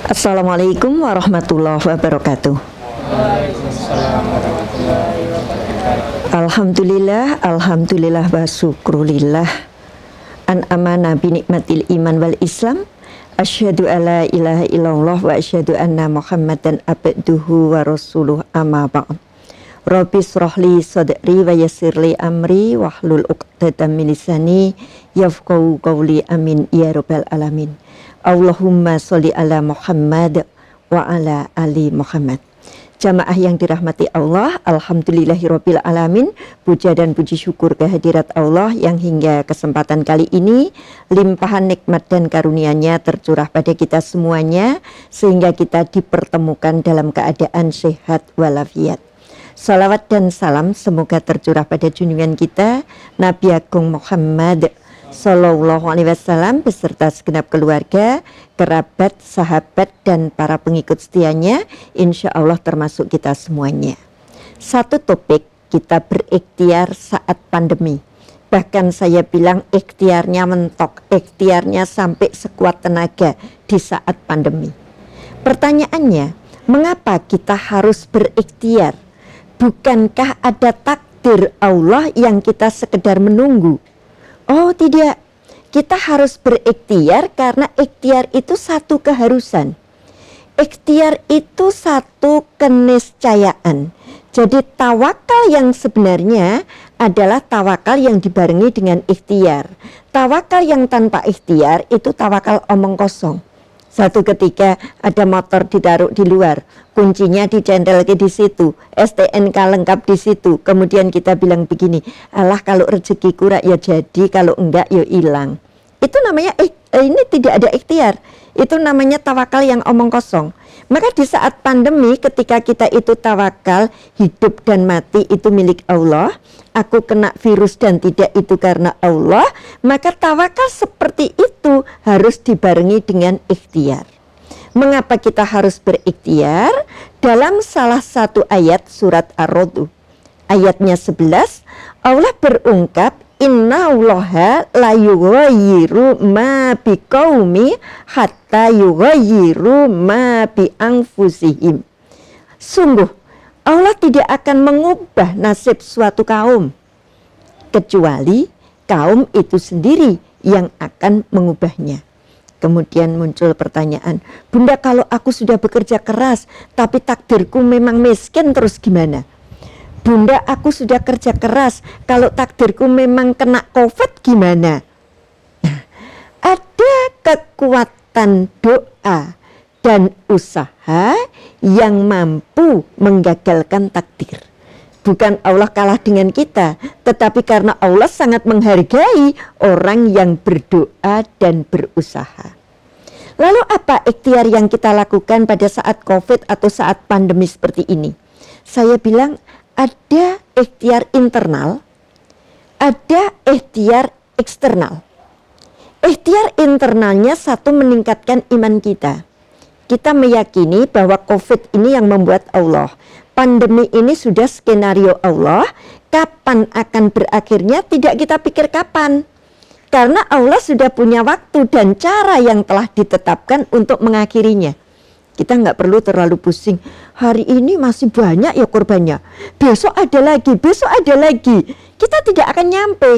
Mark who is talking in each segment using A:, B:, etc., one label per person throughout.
A: Assalamualaikum warahmatullahi wabarakatuh. Alhamdulillah, alhamdulillah wa syukrulillah. An amana bi nikmatil iman wal islam. Asyhadu alla ilaha illallah wa asyhadu anna Muhammadan abduhu wa rasuluh, amma ba'd. Rabbi shrahli sadri wa yassirli amri wahlul 'uqdatam min lisani yafqahu qawli, amin ya rabbal alamin. Allahumma sholli ala Muhammad wa ala ali Muhammad. Jamaah yang dirahmati Allah, alhamdulillahirabbil alamin. Puja dan puji syukur kehadirat Allah yang hingga kesempatan kali ini limpahan nikmat dan karunia-Nya tercurah pada kita semuanya sehingga kita dipertemukan dalam keadaan sehat walafiat. Salawat dan salam semoga tercurah pada junjungan kita Nabi Agung Muhammad Sallallahu Alaihi Wasallam beserta segenap keluarga, kerabat, sahabat dan para pengikut setianya, insya Allah termasuk kita semuanya. Satu topik, kita berikhtiar saat pandemi. Bahkan saya bilang ikhtiarnya mentok, ikhtiarnya sampai sekuat tenaga di saat pandemi. Pertanyaannya, mengapa kita harus berikhtiar? Bukankah ada takdir Allah yang kita sekedar menunggu? Oh tidak, kita harus berikhtiar karena ikhtiar itu satu keharusan. Ikhtiar itu satu keniscayaan. Jadi tawakal yang sebenarnya adalah tawakal yang dibarengi dengan ikhtiar. Tawakal yang tanpa ikhtiar itu tawakal omong kosong. Satu ketika ada motor ditaruh di luar, kuncinya dicendel di situ, STNK lengkap di situ. Kemudian kita bilang begini, alah kalau rezeki kurang ya jadi, kalau enggak ya hilang. Itu namanya ini tidak ada ikhtiar. Itu namanya tawakal yang omong kosong. Maka di saat pandemi ketika kita itu tawakal, hidup dan mati itu milik Allah, aku kena virus dan tidak itu karena Allah, maka tawakal seperti itu harus dibarengi dengan ikhtiar. Mengapa kita harus berikhtiar? Dalam salah satu ayat surat Ar-Ra'd ayatnya 11, Allah berungkap, Innallaha la yughayyiru ma biqaumi hatta yughayyiru ma bi anfusihim. Sungguh Allah tidak akan mengubah nasib suatu kaum kecuali kaum itu sendiri yang akan mengubahnya. Kemudian muncul pertanyaan, Bunda, kalau aku sudah bekerja keras tapi takdirku memang miskin terus gimana? Bunda, aku sudah kerja keras, kalau takdirku memang kena COVID gimana? Nah, ada kekuatan doa dan usaha yang mampu menggagalkan takdir. Bukan Allah kalah dengan kita, tetapi karena Allah sangat menghargai orang yang berdoa dan berusaha. Lalu apa ikhtiar yang kita lakukan pada saat COVID atau saat pandemi seperti ini? Saya bilang, ada ikhtiar internal, ada ikhtiar eksternal. Ikhtiar internalnya satu, meningkatkan iman kita. Kita meyakini bahwa COVID ini yang membuat Allah. Pandemi ini sudah skenario Allah. Kapan akan berakhirnya tidak kita pikir kapan. Karena Allah sudah punya waktu dan cara yang telah ditetapkan untuk mengakhirinya. Kita nggak perlu terlalu pusing. Hari ini masih banyak ya korbannya. Besok ada lagi, besok ada lagi. Kita tidak akan nyampe.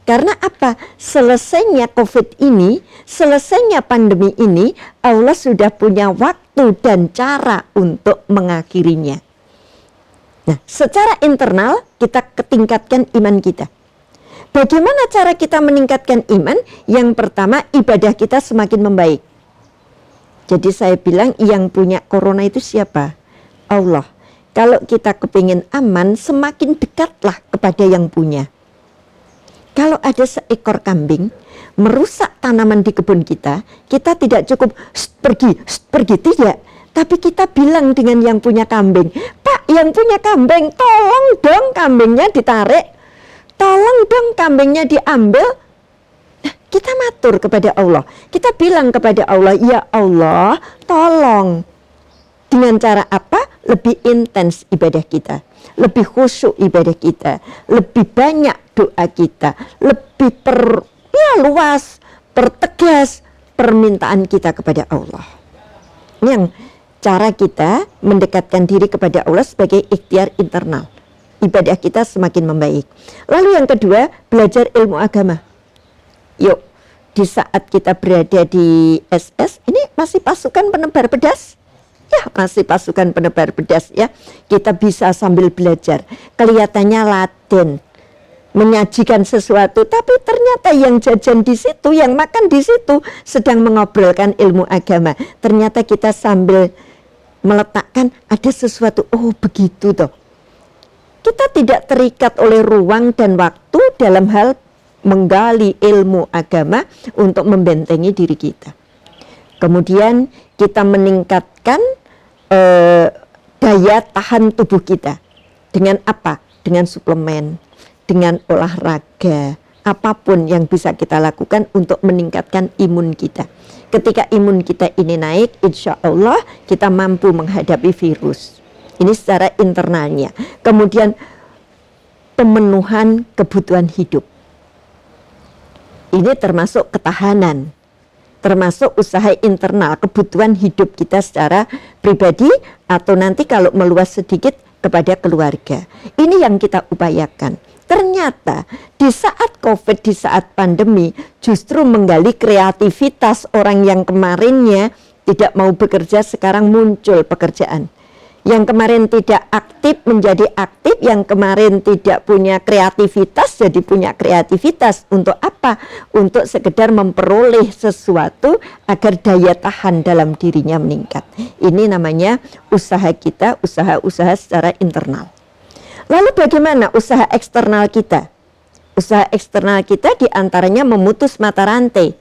A: Karena apa? Selesainya COVID ini, selesainya pandemi ini, Allah sudah punya waktu dan cara untuk mengakhirinya. Nah, secara internal kita tingkatkan iman kita. Bagaimana cara kita meningkatkan iman? Yang pertama, ibadah kita semakin membaik. Jadi saya bilang yang punya corona itu siapa? Allah. Kalau kita kepingin aman, semakin dekatlah kepada yang punya. Kalau ada seekor kambing merusak tanaman di kebun kita, kita tidak cukup pergi, tidak. Tapi kita bilang dengan yang punya kambing, Pak, yang punya kambing, tolong dong kambingnya ditarik, tolong dong kambingnya diambil. Kita matur kepada Allah. Kita bilang kepada Allah, ya Allah, tolong. Dengan cara apa? Lebih intens ibadah kita. Lebih khusyuk ibadah kita. Lebih banyak doa kita. Lebih luas, pertegas permintaan kita kepada Allah. Ini yang cara kita mendekatkan diri kepada Allah sebagai ikhtiar internal. Ibadah kita semakin membaik. Lalu yang kedua, belajar ilmu agama. Yuk, di saat kita berada di SS, ini masih pasukan penebar pedas? Ya, masih pasukan penebar pedas ya. Kita bisa sambil belajar. Kelihatannya laden, menyajikan sesuatu, tapi ternyata yang jajan di situ, yang makan di situ sedang mengobrolkan ilmu agama. Ternyata kita sambil meletakkan ada sesuatu, oh begitu toh. Kita tidak terikat oleh ruang dan waktu dalam hal menggali ilmu agama untuk membentengi diri kita. Kemudian kita meningkatkan daya tahan tubuh kita. Dengan apa? Dengan suplemen, dengan olahraga, apapun yang bisa kita lakukan untuk meningkatkan imun kita. Ketika imun kita ini naik, insya Allah kita mampu menghadapi virus. Ini secara internalnya. Kemudian pemenuhan kebutuhan hidup. Ini termasuk ketahanan, termasuk usaha internal, kebutuhan hidup kita secara pribadi atau nanti kalau meluas sedikit kepada keluarga. Ini yang kita upayakan. Ternyata di saat COVID, di saat pandemi, justru menggali kreativitas orang yang kemarinnya tidak mau bekerja, sekarang muncul pekerjaan. Yang kemarin tidak aktif menjadi aktif, yang kemarin tidak punya kreativitas jadi punya kreativitas. Untuk apa? Untuk sekedar memperoleh sesuatu agar daya tahan dalam dirinya meningkat. Ini namanya usaha kita, usaha-usaha secara internal. Lalu bagaimana usaha eksternal kita? Usaha eksternal kita diantaranya memutus mata rantai.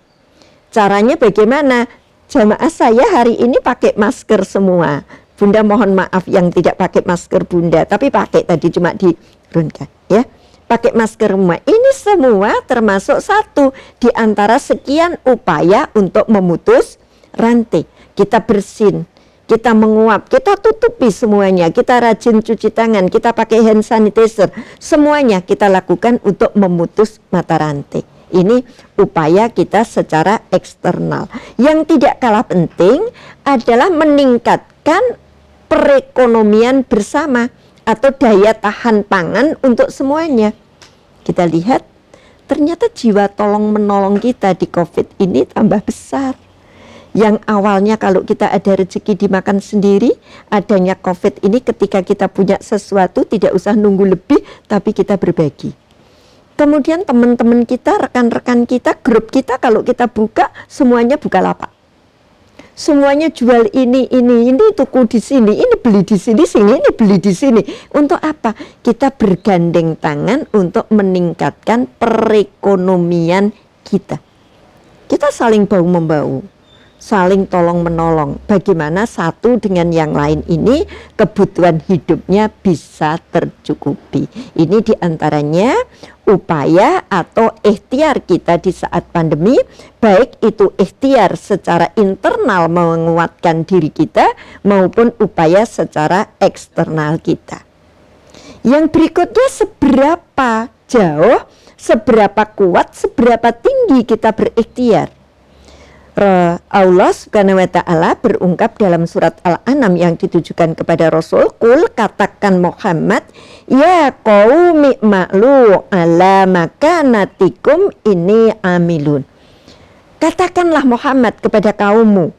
A: Caranya bagaimana? Jamaah saya hari ini pakai masker semua. Bunda mohon maaf yang tidak pakai masker Bunda, tapi pakai tadi cuma dirunkan ya. Pakai masker semua. Ini semua termasuk satu di antara sekian upaya untuk memutus rantai. Kita bersin, kita menguap, kita tutupi semuanya, kita rajin cuci tangan, kita pakai hand sanitizer. Semuanya kita lakukan untuk memutus mata rantai. Ini upaya kita secara eksternal. Yang tidak kalah penting adalah meningkatkan perekonomian bersama atau daya tahan pangan untuk semuanya. Kita lihat ternyata jiwa tolong menolong kita di COVID ini tambah besar. Yang awalnya kalau kita ada rezeki dimakan sendiri, adanya COVID ini ketika kita punya sesuatu tidak usah nunggu lebih, tapi kita berbagi. Kemudian teman-teman kita, rekan-rekan kita, grup kita kalau kita buka semuanya buka lapak. Semuanya jual ini tuku di sini, ini beli di sini, ini beli di sini. Untuk apa? Kita bergandeng tangan untuk meningkatkan perekonomian kita. Kita saling bahu-membahu, saling tolong-menolong. Bagaimana satu dengan yang lain ini kebutuhan hidupnya bisa tercukupi. Ini diantaranya upaya atau ikhtiar kita di saat pandemi, baik itu ikhtiar secara internal menguatkan diri kita maupun upaya secara eksternal kita. Yang berikutnya, seberapa jauh, seberapa kuat, seberapa tinggi kita berikhtiar. Allah Subhanahu wa ta'ala berungkap dalam surat Al-An'am yang ditujukan kepada Rasul, Qul, katakan Muhammad, ya qaumi ma'lu ala makanatikum ini amilun. Katakanlah Muhammad kepada kaummu,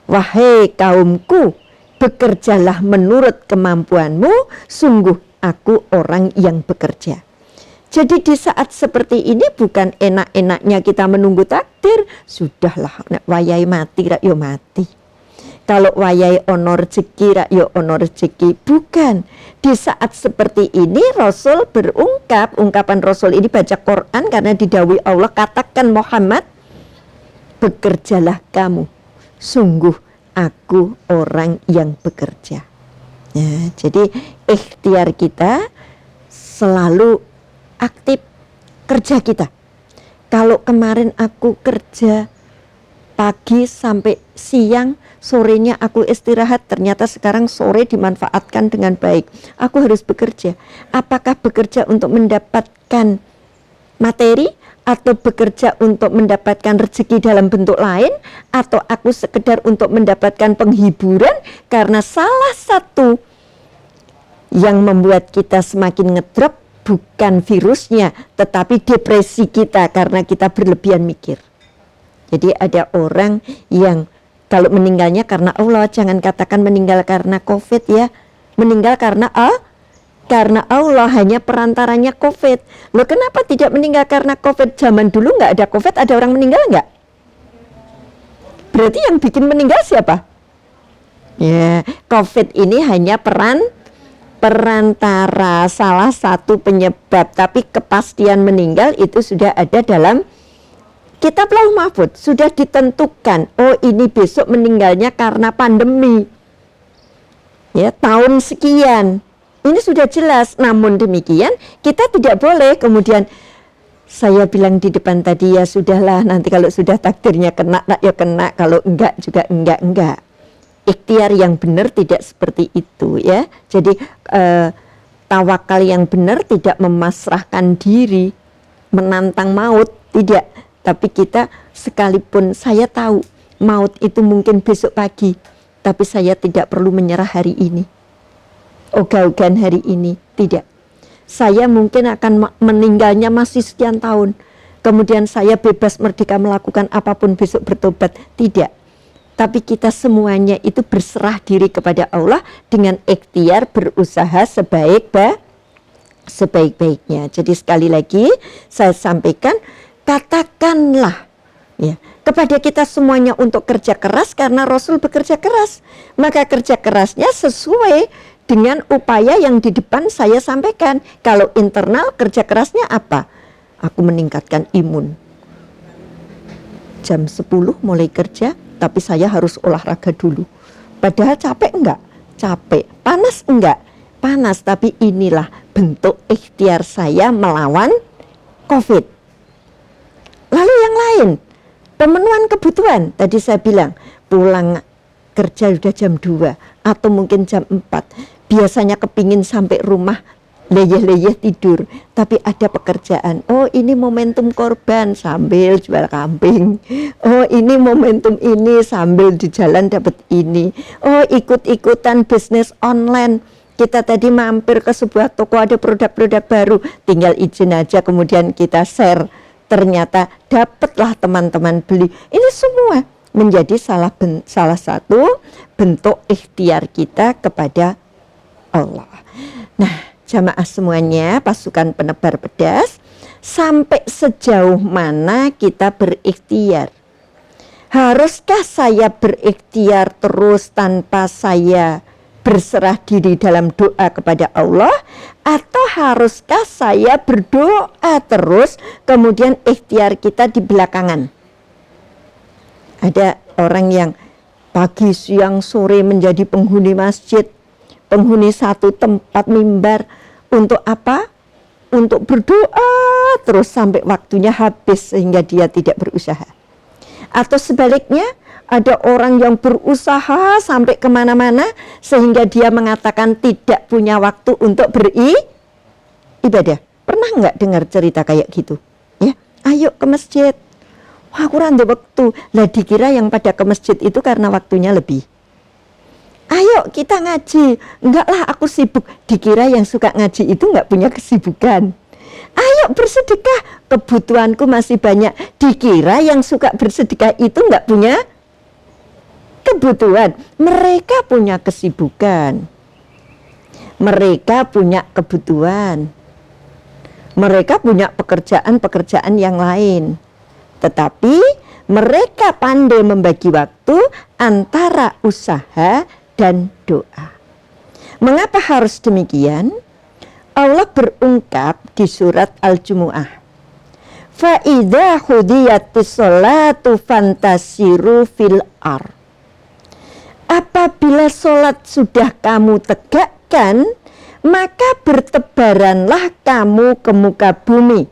A: wahai kaumku, bekerjalah menurut kemampuanmu, sungguh aku orang yang bekerja. Jadi di saat seperti ini bukan enak-enaknya kita menunggu takdir. Sudahlah, nek wayai mati rak yo mati. Kalau wayai ono rezeki rak yo ono rezeki. Bukan. Di saat seperti ini Rasul berungkap, ungkapan Rasul ini baca Quran karena didhawuhi Allah, katakan Muhammad, bekerjalah kamu. Sungguh aku orang yang bekerja. Ya, jadi ikhtiar kita selalu aktif kerja kita. Kalau kemarin aku kerja pagi sampai siang, sorenya aku istirahat, ternyata sekarang sore dimanfaatkan dengan baik. Aku harus bekerja. Apakah bekerja untuk mendapatkan materi atau bekerja untuk mendapatkan rezeki dalam bentuk lain, atau aku sekedar untuk mendapatkan penghiburan, karena salah satu yang membuat kita semakin ngedrop bukan virusnya, tetapi depresi kita karena kita berlebihan mikir. Jadi ada orang yang kalau meninggalnya karena Allah, jangan katakan meninggal karena COVID ya, meninggal karena Allah, hanya perantaranya COVID. Loh, kenapa tidak meninggal karena COVID? Zaman dulu nggak ada COVID, ada orang meninggal nggak? Berarti yang bikin meninggal siapa? Ya, COVID ini hanya perantara, salah satu penyebab, tapi kepastian meninggal itu sudah ada dalam Kitab Lauh Mahfudz, sudah ditentukan. Oh, ini besok meninggalnya karena pandemi, ya, tahun sekian. Ini sudah jelas. Namun demikian kita tidak boleh kemudian saya bilang di depan tadi, ya sudahlah, nanti kalau sudah takdirnya kena ya kena, kalau enggak juga enggak. Ikhtiar yang benar tidak seperti itu ya. Jadi tawakal yang benar tidak memasrahkan diri, menantang maut, tidak. Tapi kita sekalipun saya tahu maut itu mungkin besok pagi, tapi saya tidak perlu menyerah hari ini, ogah-ogahan hari ini, tidak. Saya mungkin akan meninggalnya masih sekian tahun, kemudian saya bebas merdeka melakukan apapun besok bertobat, tidak. Tapi kita semuanya itu berserah diri kepada Allah dengan ikhtiar berusaha sebaik-baiknya. Jadi sekali lagi saya sampaikan, katakanlah ya kepada kita semuanya untuk kerja keras karena Rasul bekerja keras. Maka kerja kerasnya sesuai dengan upaya yang di depan saya sampaikan. Kalau internal kerja kerasnya apa? Aku meningkatkan imun. Jam 10 mulai kerja, tapi saya harus olahraga dulu. Padahal capek enggak? Capek. Panas enggak? Panas, tapi inilah bentuk ikhtiar saya melawan COVID. Lalu yang lain, pemenuhan kebutuhan. Tadi saya bilang, pulang kerja sudah jam 2 atau mungkin jam 4. Biasanya kepingin sampai rumah leyeh-leyeh tidur, tapi ada pekerjaan. Oh, ini momentum korban sambil jual kambing. Oh, ini momentum ini sambil di jalan dapat ini. Oh, ikut-ikutan bisnis online. Kita tadi mampir ke sebuah toko, ada produk-produk baru, tinggal izin aja kemudian kita share. Ternyata dapatlah teman-teman beli. Ini semua menjadi salah satu bentuk ikhtiar kita kepada Allah. Nah, jamaah semuanya, pasukan penebar pedas, sampai sejauh mana kita berikhtiar? Haruskah saya berikhtiar terus tanpa saya berserah diri dalam doa kepada Allah? Atau haruskah saya berdoa terus kemudian ikhtiar kita di belakangan? Ada orang yang pagi, siang, sore menjadi penghuni masjid, penghuni satu tempat mimbar. Untuk apa? Untuk berdoa terus sampai waktunya habis sehingga dia tidak berusaha. Atau sebaliknya, ada orang yang berusaha sampai kemana-mana sehingga dia mengatakan tidak punya waktu untuk beribadah. Pernah nggak dengar cerita kayak gitu? Ya, ayo ke masjid. Wah, kurang ada waktu. Lah, dikira yang pada ke masjid itu karena waktunya lebih. Ayo kita ngaji. Enggak lah, aku sibuk. Dikira yang suka ngaji itu enggak punya kesibukan. Ayo bersedekah, kebutuhanku masih banyak. Dikira yang suka bersedekah itu enggak punya kebutuhan. Mereka punya kesibukan. Mereka punya kebutuhan. Mereka punya pekerjaan-pekerjaan yang lain. Tetapi mereka pandai membagi waktu antara usaha dan doa. Mengapa harus demikian? Allah berungkap di surat Al-Jumu'ah. Fa idza hudiyatis sholatu fantasiru fil ar. Apabila sholat sudah kamu tegakkan, maka bertebaranlah kamu ke muka bumi.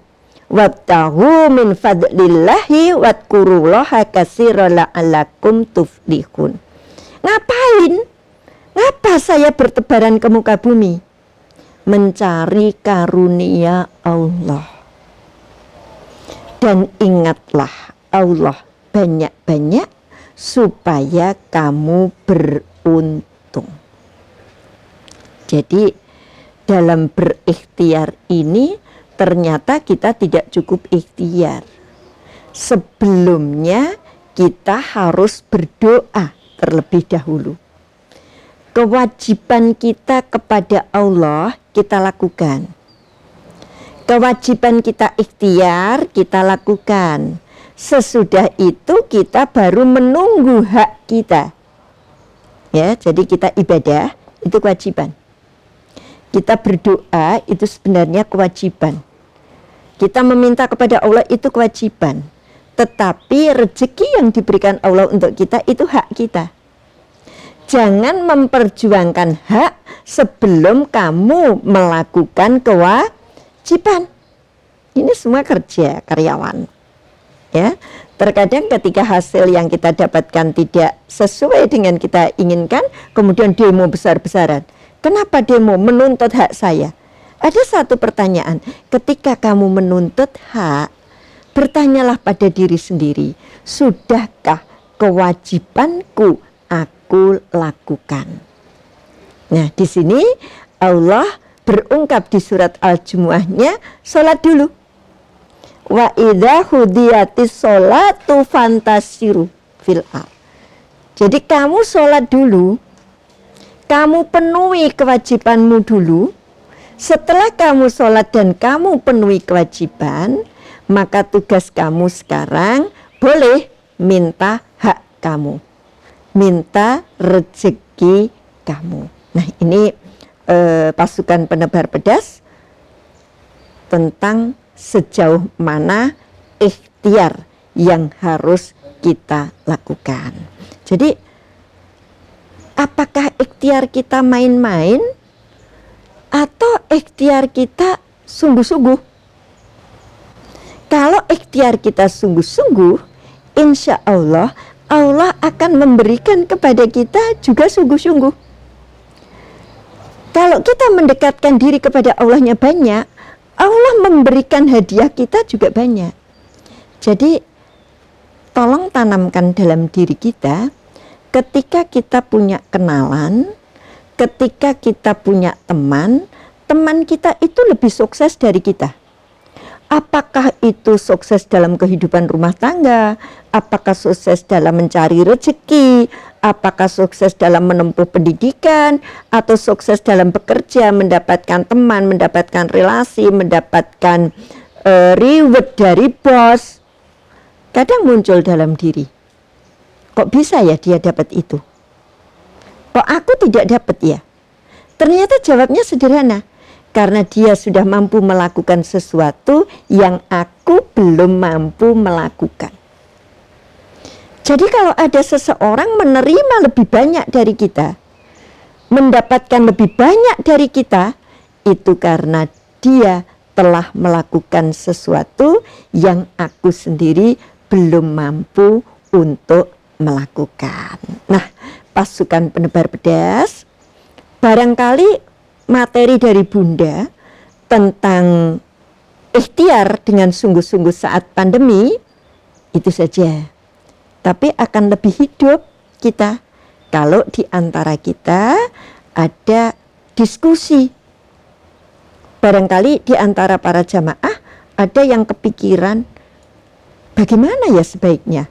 A: Wabtaghu min fadlillahi wadkurullaha katsiran la'allakum tuflihun. Ngapain? Ngapa saya bertebaran ke muka bumi? Mencari karunia Allah. Dan ingatlah Allah banyak-banyak supaya kamu beruntung. Jadi dalam berikhtiar ini ternyata kita tidak cukup ikhtiar. Sebelumnya kita harus berdoa terlebih dahulu. Kewajiban kita kepada Allah kita lakukan. Kewajiban kita ikhtiar kita lakukan. Sesudah itu kita baru menunggu hak kita. Ya, jadi kita ibadah itu kewajiban. Kita berdoa itu sebenarnya kewajiban. Kita meminta kepada Allah itu kewajiban. Tetapi rezeki yang diberikan Allah untuk kita itu hak kita. Jangan memperjuangkan hak sebelum kamu melakukan kewajiban. Ini semua kerja karyawan. Ya, terkadang ketika hasil yang kita dapatkan tidak sesuai dengan kita inginkan, kemudian demo besar-besaran. Kenapa demo? Menuntut hak saya. Ada satu pertanyaan, ketika kamu menuntut hak, bertanyalah pada diri sendiri, sudahkah kewajibanku aku lakukan? Nah, di sini Allah berungkap di surat Al-Jumu'ahnya, sholat dulu. Wa idza hudiyatis sholatu fantasiru fil ardh. Jadi kamu sholat dulu, kamu penuhi kewajibanmu dulu. Setelah kamu sholat dan kamu penuhi kewajiban, maka tugas kamu sekarang boleh minta hak kamu, minta rezeki kamu. Nah, ini pasukan penebar pedas tentang sejauh mana ikhtiar yang harus kita lakukan. Jadi apakah ikhtiar kita main-main atau ikhtiar kita sungguh-sungguh? Kalau ikhtiar kita sungguh-sungguh, insya Allah Allah akan memberikan kepada kita juga sungguh-sungguh. Kalau kita mendekatkan diri kepada Allahnya banyak, Allah memberikan hadiah kita juga banyak. Jadi tolong tanamkan dalam diri kita, ketika kita punya kenalan, ketika kita punya teman, teman kita itu lebih sukses dari kita. Apakah itu sukses dalam kehidupan rumah tangga, apakah sukses dalam mencari rezeki, apakah sukses dalam menempuh pendidikan, atau sukses dalam bekerja, mendapatkan teman, mendapatkan relasi, mendapatkan reward dari bos. Kadang muncul dalam diri, kok bisa ya dia dapat itu? Kok aku tidak dapat ya? Ternyata jawabnya sederhana. Karena dia sudah mampu melakukan sesuatu yang aku belum mampu melakukan. Jadi kalau ada seseorang menerima lebih banyak dari kita, mendapatkan lebih banyak dari kita, itu karena dia telah melakukan sesuatu yang aku sendiri belum mampu untuk melakukan. Nah, pasukan penebar pedas, barangkali materi dari Bunda tentang ikhtiar dengan sungguh-sungguh saat pandemi itu saja. Tapi akan lebih hidup kita kalau di antara kita ada diskusi. Barangkali di antara para jamaah ada yang kepikiran bagaimana ya sebaiknya.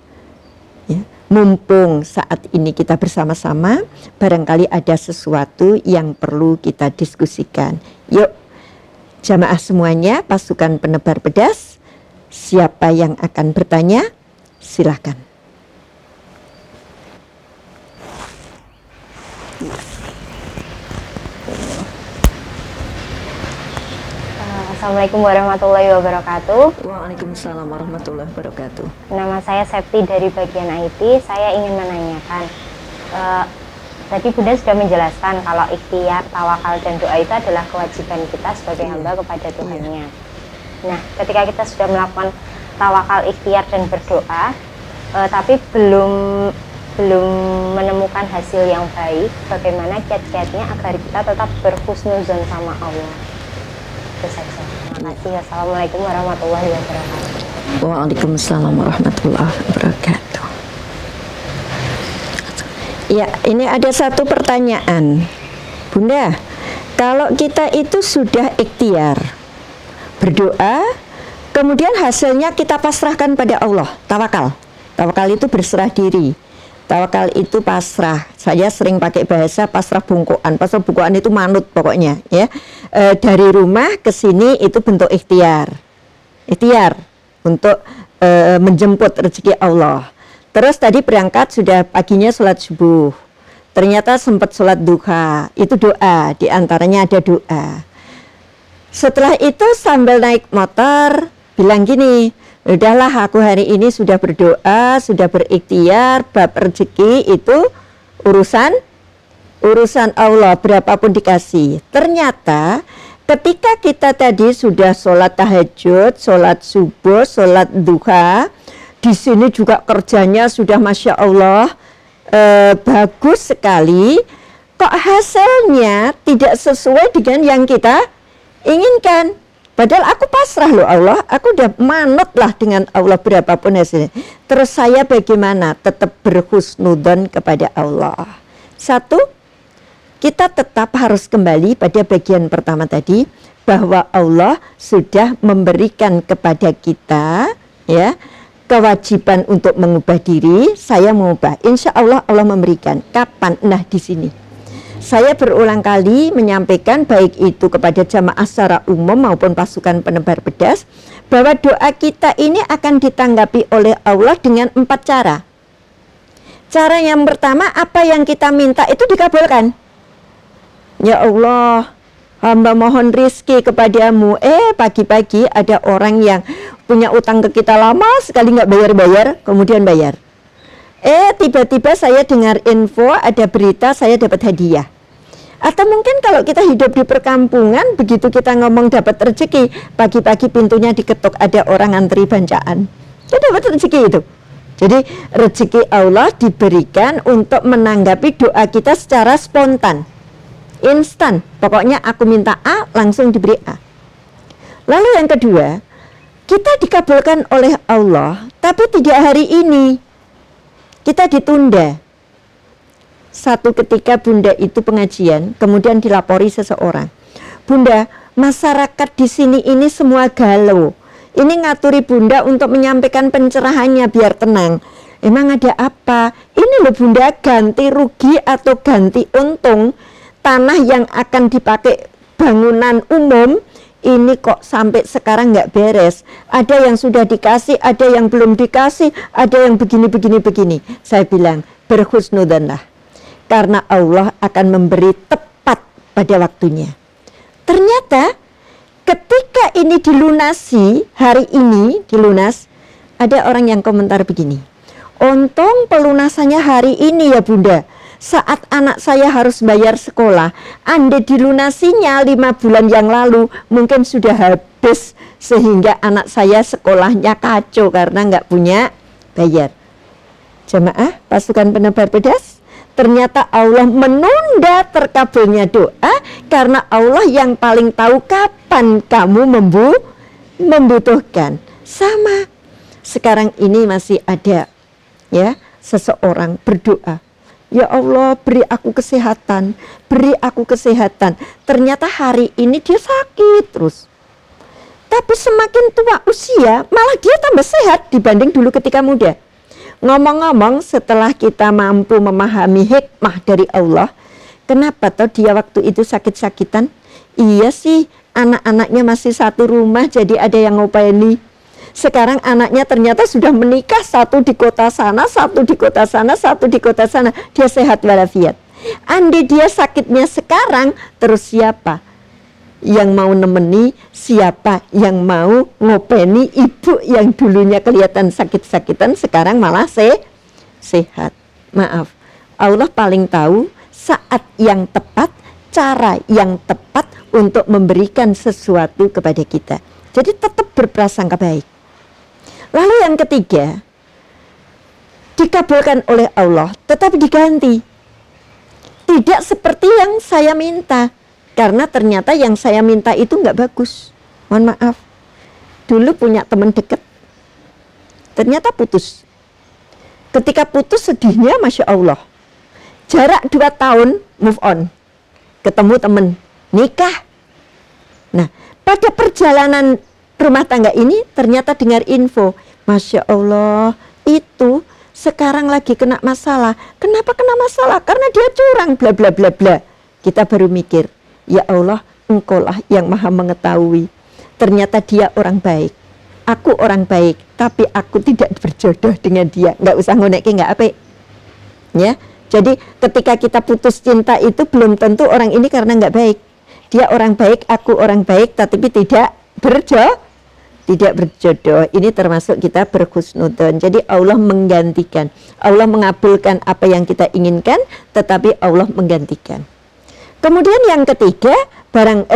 A: Ya, mumpung saat ini kita bersama-sama, barangkali ada sesuatu yang perlu kita diskusikan. Yuk, jamaah semuanya, pasukan penebar pedas, siapa yang akan bertanya? Silahkan.
B: Assalamualaikum warahmatullahi wabarakatuh.
A: Waalaikumsalam warahmatullahi wabarakatuh.
B: Nama saya Septi dari bagian IT. Saya ingin menanyakan, tadi Bunda sudah menjelaskan kalau ikhtiar, tawakal, dan doa itu adalah kewajiban kita sebagai hamba kepada Tuhannya. Nah, ketika kita sudah melakukan tawakal, ikhtiar, dan berdoa, tapi belum menemukan hasil yang baik, bagaimana kiat-kiatnya agar kita tetap berhusnuzon sama Allah? Itu saja. Terima kasih. Assalamualaikum warahmatullahi wabarakatuh.
A: Waalaikumsalam warahmatullahi wabarakatuh. Ya, ini ada satu pertanyaan, Bunda. Kalau kita itu sudah ikhtiar berdoa, kemudian hasilnya kita pasrahkan pada Allah, tawakal. Tawakal itu berserah diri. Tawakal itu pasrah. Saya sering pakai bahasa pasrah bungkuan. Pasrah bungkuan itu manut pokoknya, ya. Dari rumah ke sini itu bentuk ikhtiar. Ikhtiar untuk menjemput rezeki Allah. Terus tadi berangkat sudah paginya sholat subuh. Ternyata sempat sholat duha. Itu doa, diantaranya ada doa. Setelah itu sambil naik motor bilang gini, udahlah aku hari ini sudah berdoa, sudah berikhtiar, bab rezeki itu urusan Allah, berapapun dikasih. Ternyata ketika kita tadi sudah sholat tahajud, sholat subuh, sholat duha, di sini juga kerjanya sudah Masya Allah bagus sekali, kok hasilnya tidak sesuai dengan yang kita inginkan. Padahal aku pasrah loh Allah, aku udah manut lah dengan Allah berapapun hasilnya. Terus saya bagaimana? Tetap berhusnudzon kepada Allah. Satu, kita tetap harus kembali pada bagian pertama tadi, bahwa Allah sudah memberikan kepada kita, ya, kewajiban untuk mengubah diri. Saya mengubah, insya Allah Allah memberikan. Kapan? Nah, di sini saya berulang kali menyampaikan, baik itu kepada jamaah secara umum maupun pasukan penebar pedas, bahwa doa kita ini akan ditanggapi oleh Allah dengan 4 cara. Cara yang pertama, apa yang kita minta itu dikabulkan. Ya Allah, hamba mohon rizki kepadamu. Pagi-pagi ada orang yang punya utang ke kita lama sekali nggak bayar-bayar, kemudian bayar. Tiba-tiba saya dengar info, ada berita saya dapat hadiah. Atau mungkin kalau kita hidup di perkampungan, begitu kita ngomong dapat rezeki, pagi-pagi pintunya diketuk, ada orang antri bancaan. Dia dapat rezeki itu. Jadi rezeki Allah diberikan untuk menanggapi doa kita secara spontan, instan. Pokoknya aku minta A, langsung diberi A. Lalu yang kedua, kita dikabulkan oleh Allah, tapi tidak hari ini. Kita ditunda. Satu ketika Bunda itu pengajian, kemudian dilapori seseorang. Bunda, masyarakat di sini ini semua galau. Ini ngaturi Bunda untuk menyampaikan pencerahannya biar tenang. Emang ada apa? Ini loh Bunda, ganti rugi atau ganti untung tanah yang akan dipakai bangunan umum. Ini kok sampai sekarang nggak beres. Ada yang sudah dikasih, ada yang belum dikasih, ada yang begini. Saya bilang, berhusnudzonlah. Karena Allah akan memberi tepat pada waktunya. Ternyata ketika ini dilunasi, hari ini dilunas, ada orang yang komentar begini. Untung pelunasannya hari ini ya Bunda. Saat anak saya harus bayar sekolah, andai dilunasinya 5 bulan yang lalu, mungkin sudah habis, sehingga anak saya sekolahnya kacau karena nggak punya bayar. Jamaah pasukan penebar pedas, ternyata Allah menunda terkabulnya doa, karena Allah yang paling tahu kapan kamu membutuhkan. Sama sekarang ini masih ada, ya, seseorang berdoa, ya Allah beri aku kesehatan, beri aku kesehatan. Ternyata hari ini dia sakit terus. Tapi semakin tua usia, malah dia tambah sehat dibanding dulu ketika muda. Ngomong-ngomong, setelah kita mampu memahami hikmah dari Allah, kenapa toh dia waktu itu sakit-sakitan? Iya sih, anak-anaknya masih satu rumah, jadi ada yang ngopeni. Sekarang anaknya ternyata sudah menikah, satu di kota sana, satu di kota sana, satu di kota sana. Dia sehat walafiat. Andai dia sakitnya sekarang, terus siapa yang mau nemeni? Siapa yang mau ngopeni ibu yang dulunya kelihatan sakit-sakitan, sekarang malah sehat? Maaf, Allah paling tahu saat yang tepat, cara yang tepat untuk memberikan sesuatu kepada kita. Jadi tetap berprasangka baik. Lalu yang ketiga, dikabulkan oleh Allah tetapi diganti. Tidak seperti yang saya minta, karena ternyata yang saya minta itu nggak bagus. Mohon maaf, dulu punya teman dekat, ternyata putus. Ketika putus sedihnya Masya Allah. Jarak 2 tahun move on. Ketemu temen, nikah. Nah, pada perjalanan rumah tangga ini ternyata dengar info, Masya Allah, itu sekarang lagi kena masalah. Kenapa kena masalah? Karena dia curang, bla bla bla bla. Kita baru mikir, ya Allah, Engkaulah yang maha mengetahui. Ternyata dia orang baik. Aku orang baik, tapi aku tidak berjodoh dengan dia. Nggak usah ngonek, nggak apa. Ya, jadi ketika kita putus cinta itu belum tentu orang ini karena nggak baik. Dia orang baik, aku orang baik, tapi tidak berjodoh. Ini termasuk kita berhusnudzon. Jadi Allah menggantikan, Allah mengabulkan apa yang kita inginkan, tetapi Allah menggantikan. Kemudian yang ketiga,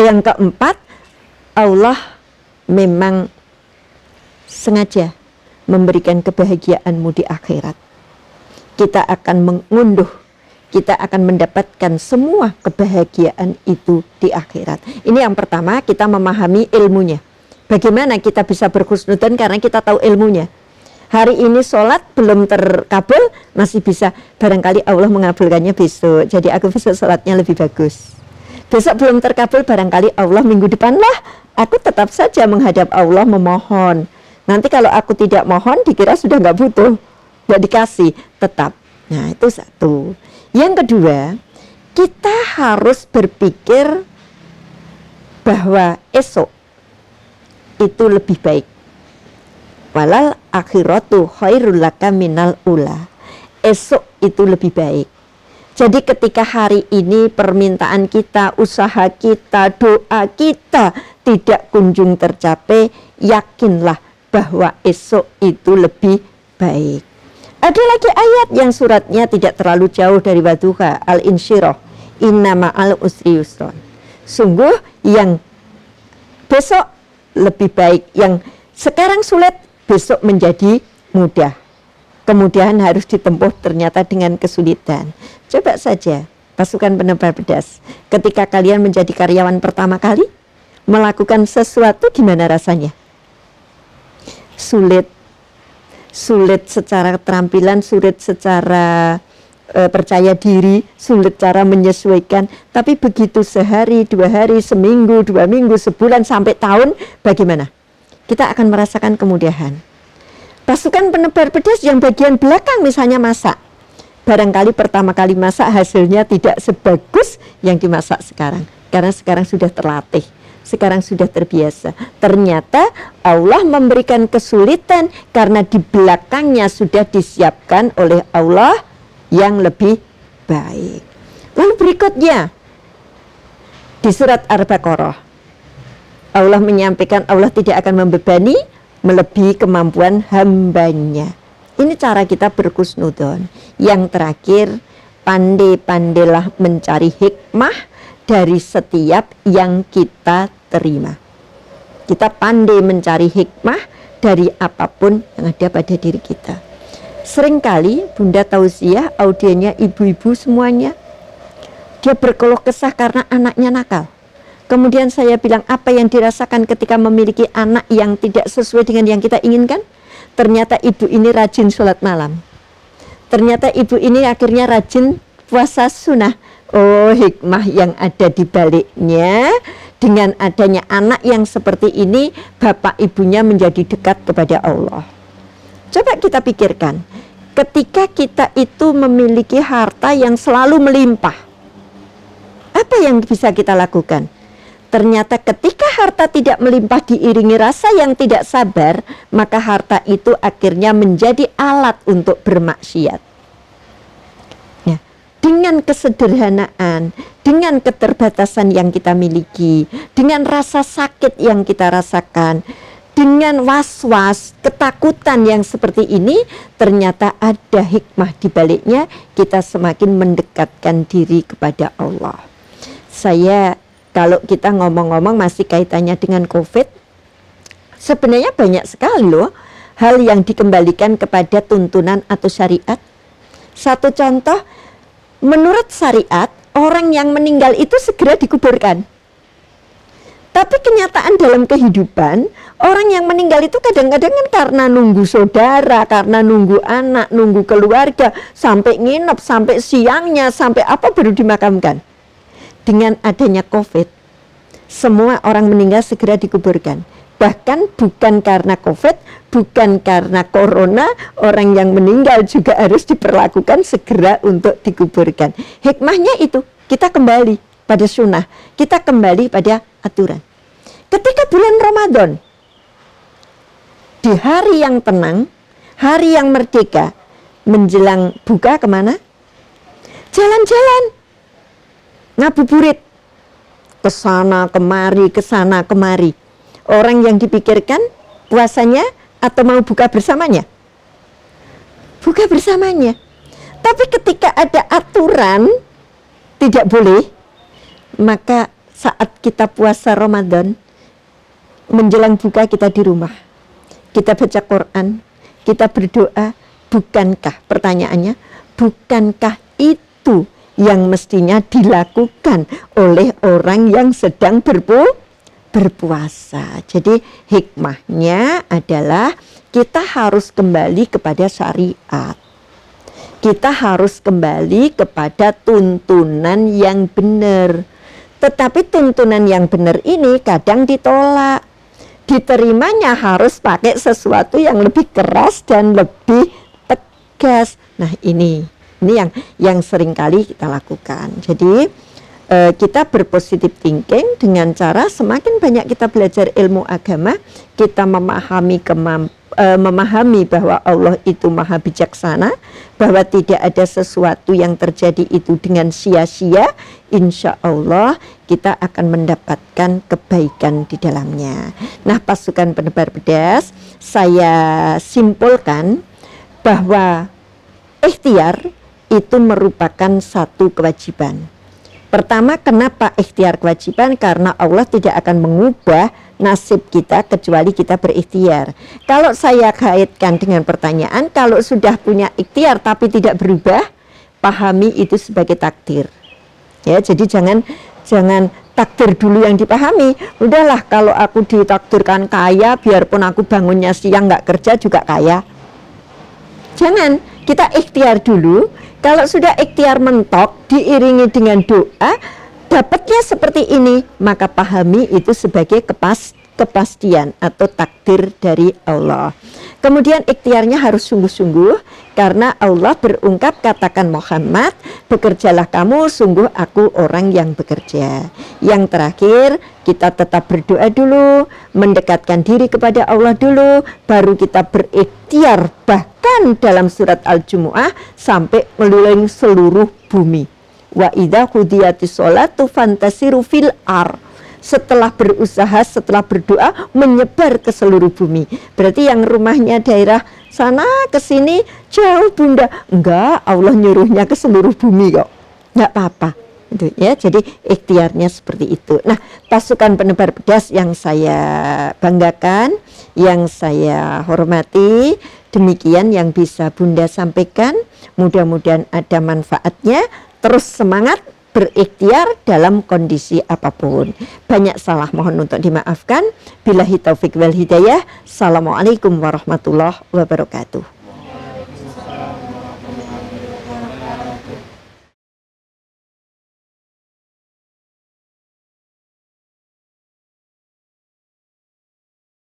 A: yang keempat, Allah memang sengaja memberikan kebahagiaanmu di akhirat. Kita akan mengunduh, kita akan mendapatkan semua kebahagiaan itu di akhirat. Ini yang pertama, kita memahami ilmunya. Bagaimana kita bisa berhusnudzon karena kita tahu ilmunya. Hari ini sholat belum terkabul, masih bisa barangkali Allah mengabulkannya besok. Jadi aku besok sholatnya lebih bagus. Besok belum terkabul, barangkali Allah minggu depan lah. Aku tetap saja menghadap Allah memohon. Nanti kalau aku tidak mohon, dikira sudah nggak butuh, nggak dikasih, tetap. Nah, itu satu. Yang kedua, kita harus berpikir bahwa esok itu lebih baik. Walal akhiratu khairul laka minal ula. Esok itu lebih baik. Jadi ketika hari ini permintaan kita, usaha kita, doa kita tidak kunjung tercapai, yakinlah bahwa esok itu lebih baik. Ada lagi ayat yang suratnya tidak terlalu jauh dari Wadduha, Al-Insyirah, Inna ma'al usri yusron. Sungguh yang besok lebih baik, yang sekarang sulit besok menjadi mudah. Kemudian harus ditempuh ternyata dengan kesulitan. Coba saja pasukan penebar pedas, ketika kalian menjadi karyawan pertama kali melakukan sesuatu, gimana rasanya? Sulit secara keterampilan, sulit secara percaya diri, sulit cara menyesuaikan. Tapi begitu sehari, 2 hari, seminggu, 2 minggu, sebulan, sampai tahun, bagaimana? Kita akan merasakan kemudahan. Pasukan penebar pedas yang bagian belakang misalnya masak, barangkali pertama kali masak hasilnya tidak sebagus yang dimasak sekarang, karena sekarang sudah terlatih, sekarang sudah terbiasa. Ternyata Allah memberikan kesulitan karena di belakangnya sudah disiapkan oleh Allah yang lebih baik. Lalu berikutnya di surat Al-Baqarah, Allah menyampaikan Allah tidak akan membebani melebihi kemampuan hambanya. Ini cara kita berhusnudzon. Yang terakhir, pandai-pandailah mencari hikmah dari setiap yang kita terima. Kita pandai mencari hikmah dari apapun yang ada pada diri kita. Seringkali Bunda Tauziah, audiennya ibu-ibu semuanya, dia berkeluh kesah karena anaknya nakal. Kemudian saya bilang, apa yang dirasakan ketika memiliki anak yang tidak sesuai dengan yang kita inginkan? Ternyata ibu ini rajin sholat malam. Ternyata ibu ini akhirnya rajin puasa sunnah. Oh, hikmah yang ada di baliknya. Dengan adanya anak yang seperti ini, bapak ibunya menjadi dekat kepada Allah. Coba kita pikirkan, ketika kita itu memiliki harta yang selalu melimpah, apa yang bisa kita lakukan? Ternyata ketika harta tidak melimpah diiringi rasa yang tidak sabar, maka harta itu akhirnya menjadi alat untuk bermaksiat. Ya, dengan kesederhanaan, dengan keterbatasan yang kita miliki, dengan rasa sakit yang kita rasakan, dengan was-was, ketakutan yang seperti ini, ternyata ada hikmah di baliknya, kita semakin mendekatkan diri kepada Allah. Kalau kita ngomong-ngomong masih kaitannya dengan COVID, sebenarnya banyak sekali loh hal yang dikembalikan kepada tuntunan atau syariat. Satu contoh, menurut syariat, orang yang meninggal itu segera dikuburkan. Tapi kenyataan dalam kehidupan, Orang yang meninggal itu kadang-kadang kan karena nunggu saudara, karena nunggu anak, nunggu keluarga, sampai nginep, sampai siangnya, sampai apa baru dimakamkan. Dengan adanya COVID, semua orang meninggal segera dikuburkan. Bahkan bukan karena COVID, bukan karena corona, orang yang meninggal juga harus diperlakukan segera untuk dikuburkan. Hikmahnya itu, kita kembali pada sunnah, kita kembali pada aturan. Ketika bulan Ramadan, di hari yang tenang, hari yang merdeka, menjelang buka kemana? Jalan-jalan, ngabuburit, kesana kemari, kesana kemari. Orang yang dipikirkan puasanya atau mau buka bersamanya? Buka bersamanya. Tapi ketika ada aturan tidak boleh, maka saat kita puasa Ramadan, menjelang buka kita di rumah. Kita baca Quran, kita berdoa, bukankah pertanyaannya, bukankah itu yang mestinya dilakukan oleh orang yang sedang berpuasa? Jadi hikmahnya adalah kita harus kembali kepada syariat. Kita harus kembali kepada tuntunan yang benar. Tetapi tuntunan yang benar ini kadang ditolak. Diterimanya harus pakai sesuatu yang lebih keras dan lebih tegas. Nah ini yang sering kali kita lakukan. Jadi kita berpositif thinking dengan cara semakin banyak kita belajar ilmu agama, kita memahami bahwa Allah itu maha bijaksana, bahwa tidak ada sesuatu yang terjadi itu dengan sia-sia. Insya Allah kita akan mendapatkan kebaikan di dalamnya. Nah, pasukan penebar pedas, saya simpulkan bahwa ikhtiar itu merupakan satu kewajiban. Pertama, kenapa ikhtiar kewajiban? Karena Allah tidak akan mengubah nasib kita kecuali kita berikhtiar. Kalau saya kaitkan dengan pertanyaan, kalau sudah punya ikhtiar tapi tidak berubah, pahami itu sebagai takdir. Ya, jadi jangan takdir dulu yang dipahami. Udahlah, kalau aku ditakdirkan kaya, biarpun aku bangunnya siang nggak kerja juga kaya. Jangan, kita ikhtiar dulu. Kalau sudah ikhtiar mentok diiringi dengan doa, dapatnya seperti ini, maka pahami itu sebagai kepastian atau takdir dari Allah. Kemudian ikhtiarnya harus sungguh-sungguh, karena Allah berungkap, katakan Muhammad, bekerjalah kamu, sungguh aku orang yang bekerja. Yang terakhir, kita tetap berdoa dulu, mendekatkan diri kepada Allah dulu, baru kita berikhtiar. Bahkan dalam surat Al-Jumu'ah sampai meliling seluruh bumi. Wa idza qudiyatis sholatu fantasiru fil ar. Setelah berusaha, setelah berdoa, menyebar ke seluruh bumi. Berarti yang rumahnya daerah sana ke sini jauh bunda, enggak, Allah nyuruhnya ke seluruh bumi kok, enggak apa-apa itu ya. Jadi ikhtiarnya seperti itu. Nah, pasukan penebar pedas yang saya banggakan, yang saya hormati, demikian yang bisa bunda sampaikan. Mudah-mudahan ada manfaatnya. Terus semangat berikhtiar dalam kondisi apapun. Banyak salah mohon untuk dimaafkan. Billahi taufik wal hidayah. Assalamualaikum warahmatullahi wabarakatuh.